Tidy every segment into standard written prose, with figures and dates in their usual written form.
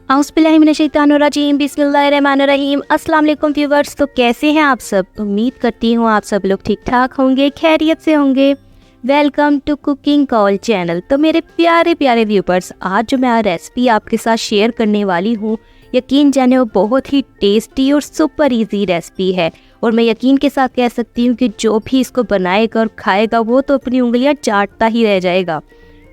औज़ुबिल्लाहिमिनश्शैतानिर्रजीम बिस्मिल्लाहिर्रहमानिर्रहीम। अस्सलाम वालेकुम व्यूवर्स। तो कैसे हैं आप सब? उम्मीद करती हूँ आप सब लोग ठीक ठाक होंगे, खैरियत से होंगे। Welcome to cooking call channel. तो मेरे प्यारे प्यारे व्यूवर्स, आज जो मैं रेसिपी आपके साथ शेयर करने वाली हूँ, यकीन जाने वो बहुत ही टेस्टी और सुपर इजी रेसिपी है। और मैं यकीन के साथ कह सकती हूँ कि जो भी इसको बनाएगा और खाएगा वो तो अपनी उंगलियाँ चाटता ही रह जाएगा।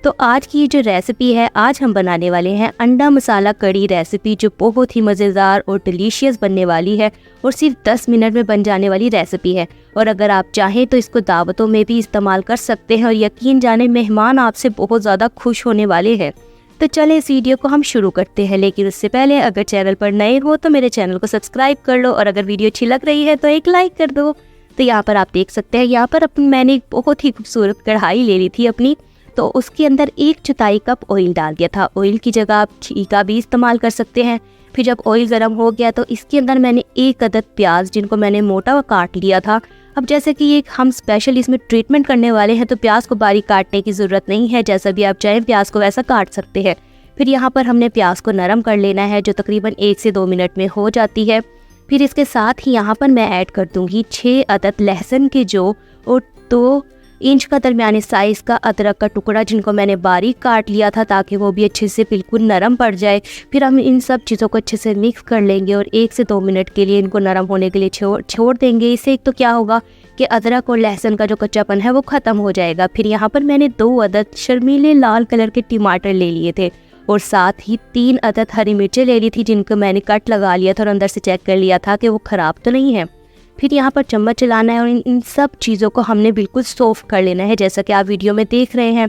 तो आज की जो रेसिपी है, आज हम बनाने वाले हैं अंडा मसाला कड़ी रेसिपी, जो बहुत ही मज़ेदार और डिलीशियस बनने वाली है और सिर्फ 10 मिनट में बन जाने वाली रेसिपी है। और अगर आप चाहें तो इसको दावतों में भी इस्तेमाल कर सकते हैं और यकीन जाने मेहमान आपसे बहुत ज़्यादा खुश होने वाले हैं। तो चलें इस वीडियो को हम शुरू करते हैं, लेकिन उससे पहले अगर चैनल पर नए हो तो मेरे चैनल को सब्सक्राइब कर लो और अगर वीडियो अच्छी लग रही है तो एक लाइक कर दो। तो यहाँ पर आप देख सकते हैं, यहाँ पर मैंने एक बहुत ही खूबसूरत कढ़ाई ले ली थी अपनी, तो उसके अंदर 1/4 कप ऑयल डाल दिया था। ऑयल की जगह आप घी का भी इस्तेमाल कर सकते हैं। फिर जब ऑयल गर्म हो गया तो इसके अंदर मैंने 1 अदद प्याज, जिनको मैंने मोटा काट लिया था। अब जैसे कि ये हम स्पेशल इसमें ट्रीटमेंट करने वाले हैं तो प्याज को बारीक काटने की ज़रूरत नहीं है, जैसा भी आप चाहें प्याज को वैसा काट सकते हैं। फिर यहाँ पर हमने प्याज को नरम कर लेना है, जो तकरीबन 1 से 2 मिनट में हो जाती है। फिर इसके साथ ही यहाँ पर मैं ऐड कर दूँगी 6 अदद लहसुन के जो और 2 इंच का दरमियाने साइज़ का अदरक का टुकड़ा, जिनको मैंने बारीक काट लिया था ताकि वो भी अच्छे से बिल्कुल नरम पड़ जाए। फिर हम इन सब चीज़ों को अच्छे से मिक्स कर लेंगे और 1 से 2 मिनट के लिए इनको नरम होने के लिए छोड़ देंगे। इससे एक तो क्या होगा कि अदरक और लहसुन का जो कच्चापन है वो ख़त्म हो जाएगा। फिर यहाँ पर मैंने 2 अदद शर्मीले लाल कलर के टमाटर ले लिए थे और साथ ही 3 अदद हरी मिर्चें ले ली थी, जिनको मैंने कट लगा लिया था और अंदर से चेक कर लिया था कि वो ख़राब तो नहीं है। फिर यहाँ पर चम्मच चलाना है और इन सब चीज़ों को हमने बिल्कुल सॉफ्ट कर लेना है, जैसा कि आप वीडियो में देख रहे हैं।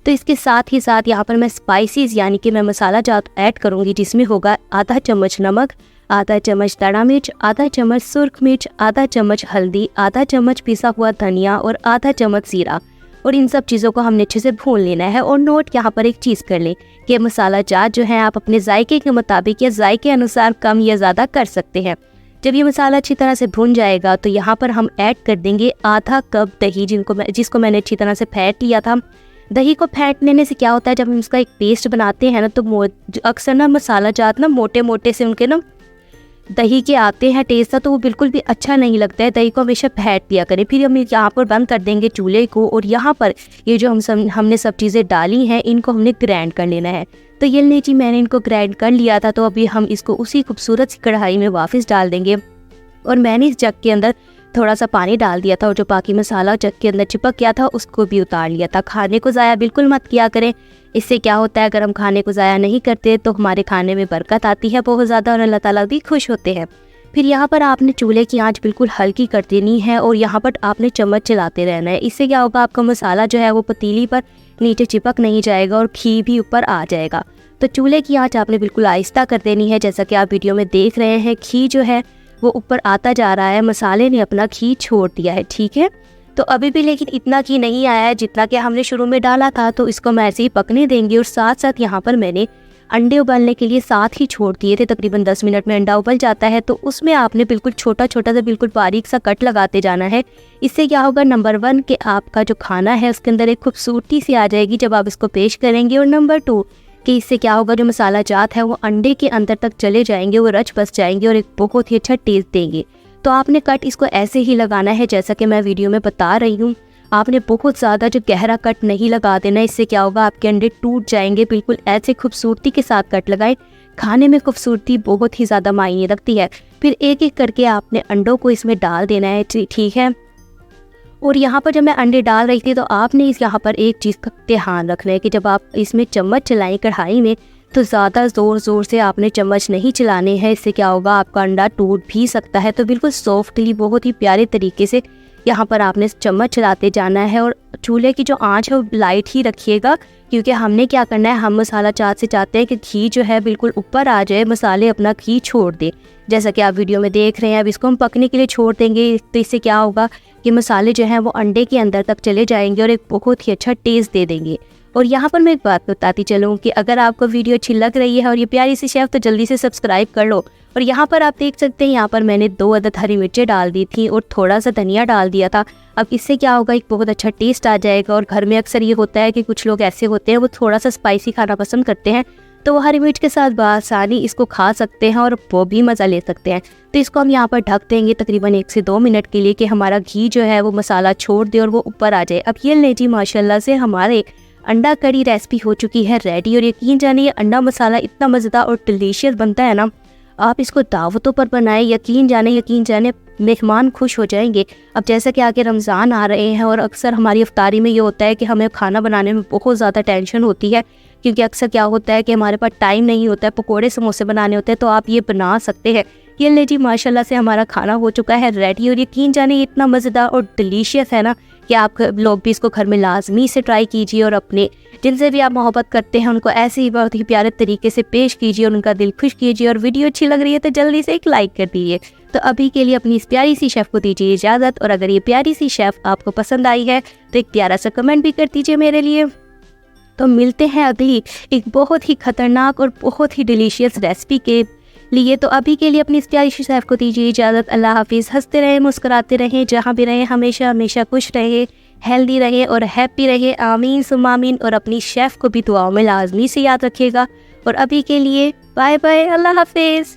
तो इसके साथ ही साथ यहाँ पर मैं स्पाइसेस यानी कि मैं मसाला जात ऐड करूँगी, जिसमें होगा आधा चम्मच नमक, आधा चम्मच दड़ा मिर्च, आधा चम्मच सुर्ख मिर्च, आधा चम्मच हल्दी, आधा चम्मच पिसा हुआ धनिया और आधा चम्मच जीरा। और इन सब चीज़ों को हमने अच्छे से भून लेना है। और नोट यहाँ पर एक चीज़ कर लें कि मसाला जात जो है आप अपने जायके के मुताबिक या जायके अनुसार कम या ज़्यादा कर सकते हैं। जब ये मसाला अच्छी तरह से भुन जाएगा तो यहाँ पर हम ऐड कर देंगे आधा कप दही, जिसको मैंने अच्छी तरह से फेंट लिया था। दही को फेंट लेने से क्या होता है, जब हम इसका एक पेस्ट बनाते हैं ना, तो अक्सर ना मसाला जात ना मोटे मोटे से उनके ना दही के आते हैं टेस्ट था, तो वो बिल्कुल भी अच्छा नहीं लगता है। दही को हमेशा फेंट दिया करें। फिर हम यहाँ पर बंद कर देंगे चूल्हे को और यहाँ पर ये जो हमने सब चीज़ें डाली हैं, इनको हमने ग्राइंड कर लेना है। तो ये लीजिए मैंने इनको ग्राइंड कर लिया था। तो अभी हम इसको उसी खूबसूरत सी कढ़ाई में वापस डाल देंगे और मैंने इस जग के अंदर थोड़ा सा पानी डाल दिया था और जो बाकी मसाला जग के अंदर चिपक गया था उसको भी उतार लिया था। खाने को ज़ाया बिल्कुल मत किया करें। इससे क्या होता है, अगर हम खाने को ज़ाया नहीं करते तो हमारे खाने में बरकत आती है बहुत ज़्यादा और अल्लाह ताला भी खुश होते हैं। फिर यहाँ पर आपने चूल्हे की आंच बिल्कुल हल्की कर देनी है और यहाँ पर आपने चम्मच चलाते रहना है। इससे क्या होगा, आपका मसाला जो है वो पतीली पर नीचे चिपक नहीं जाएगा और घी भी ऊपर आ जाएगा। तो चूल्हे की आंच आपने बिल्कुल आहिस्ता कर देनी है, जैसा कि आप वीडियो में देख रहे हैं। घी जो है वो ऊपर आता जा रहा है, मसाले ने अपना घी छोड़ दिया है, ठीक है। तो अभी भी लेकिन इतना घी नहीं आया है जितना कि हमने शुरू में डाला था, तो इसको मैं ऐसे ही पकने देंगे। और साथ साथ यहाँ पर मैंने अंडे उबालने के लिए साथ ही छोड़ दिए थे। तकरीबन 10 मिनट में अंडा उबल जाता है, तो उसमें आपने बिल्कुल छोटा छोटा सा बिल्कुल बारीक सा कट लगाते जाना है। इससे क्या होगा, नंबर 1 कि आपका जो खाना है उसके अंदर एक खूबसूरती सी आ जाएगी जब आप इसको पेश करेंगे। और नंबर 2 कि इससे क्या होगा, जो मसाला जात है वो अंडे के अंदर तक चले जाएंगे, वो रच बस जाएंगे और एक बहुत ही अच्छा टेस्ट देंगे। तो आपने कट इसको ऐसे ही लगाना है जैसा कि मैं वीडियो में बता रही हूँ। आपने बहुत ज़्यादा जो गहरा कट नहीं लगा देना, इससे क्या होगा आपके अंडे टूट जाएंगे। बिल्कुल ऐसे खूबसूरती के साथ कट लगाएं, खाने में खूबसूरती बहुत ही ज़्यादा मायने रखती है। फिर एक एक करके आपने अंडों को इसमें डाल देना है, ठीक है। और यहाँ पर जब मैं अंडे डाल रही थी तो आपने यहाँ पर एक चीज़ का ध्यान रखना है कि जब आप इसमें चम्मच चलाएं कढ़ाई में, तो ज़्यादा ज़ोर से आपने चम्मच नहीं चलाने हैं। इससे क्या होगा, आपका अंडा टूट भी सकता है। तो बिल्कुल सॉफ्टली बहुत ही प्यारे तरीके से यहाँ पर आपने चम्मच चलाते जाना है और चूल्हे की जो आंच है वो लाइट ही रखिएगा, क्योंकि हमने क्या करना है, हम मसाला चाट से चाहते हैं कि घी जो है बिल्कुल ऊपर आ जाए, मसाले अपना घी छोड़ दे, जैसा कि आप वीडियो में देख रहे हैं। अब इसको हम पकने के लिए छोड़ देंगे, तो इससे क्या होगा कि मसाले जो हैं वो अंडे के अंदर तक चले जाएंगे और एक बहुत ही अच्छा टेस्ट दे देंगे। और यहाँ पर मैं एक बात बताती चलूँ कि अगर आपको वीडियो अच्छी लग रही है और ये प्यारी सी शेफ़, तो जल्दी से सब्सक्राइब कर लो। और यहाँ पर आप देख सकते हैं, यहाँ पर मैंने 2 अदद हरी मिर्चें डाल दी थी और थोड़ा सा धनिया डाल दिया था। अब इससे क्या होगा, एक बहुत अच्छा टेस्ट आ जाएगा। और घर में अक्सर ये होता है कि कुछ लोग ऐसे होते हैं वो थोड़ा सा स्पाइसी खाना पसंद करते हैं, तो वो हरी मिर्च के साथ बआसानी इसको खा सकते हैं और वो भी मज़ा ले सकते हैं। तो इसको हम यहाँ पर ढक देंगे तकरीबन 1 से 2 मिनट के लिए कि हमारा घी जो है वो मसाला छोड़ दे और वो ऊपर आ जाए। अब ये ले जी माशाल्लाह से हमारे अंडा कड़ी रेसिपी हो चुकी है रेडी। और यकीन जानिए अंडा मसाला इतना मज़ेदार और डिलीशियस बनता है ना, आप इसको दावतों पर बनाएं, यकीन जाने मेहमान खुश हो जाएंगे। अब जैसा कि आगे रमज़ान आ रहे हैं और अक्सर हमारी इफ्तारी में ये होता है कि हमें खाना बनाने में बहुत ज़्यादा टेंशन होती है, क्योंकि अक्सर क्या होता है कि हमारे पास टाइम नहीं होता है, पकोड़े समोसे बनाने होते हैं। तो आप ये बना सकते हैं। ये ले जी माशाल्लाह से हमारा खाना हो चुका है रेडी। और यकीन जाने इतना मज़ेदार और डिलीशियस है ना कि आप लोग भी इसको घर में लाजमी से ट्राई कीजिए और अपने जिनसे भी आप मोहब्बत करते हैं उनको ऐसे ही बहुत ही प्यारे तरीके से पेश कीजिए और उनका दिल खुश कीजिए। और वीडियो अच्छी लग रही है तो जल्दी से एक लाइक कर दीजिए। तो अभी के लिए अपनी इस प्यारी सी शेफ़ को दीजिए इजाज़त। और अगर ये प्यारी सी शेफ़ आपको पसंद आई है तो एक प्यारा सा कमेंट भी कर दीजिए मेरे लिए। तो मिलते हैं अगली एक बहुत ही ख़तरनाक और बहुत ही डिलीशियस रेसिपी के लिए। तो अभी के लिए अपनी इस प्यारी सी शेफ़ को दीजिए इजाज़त। अल्लाह हाफिज़। हंसते रहें, मुस्कुराते रहें, जहाँ भी रहें हमेशा हमेशा खुश रहें, हेल्दी रहे और हैप्पी रहे। आमीन सुम्मा आमीन। और अपनी शेफ़ को भी दुआओं में लाजमी से याद रखिएगा। और अभी के लिए बाय बाय, अल्लाह हाफिज़।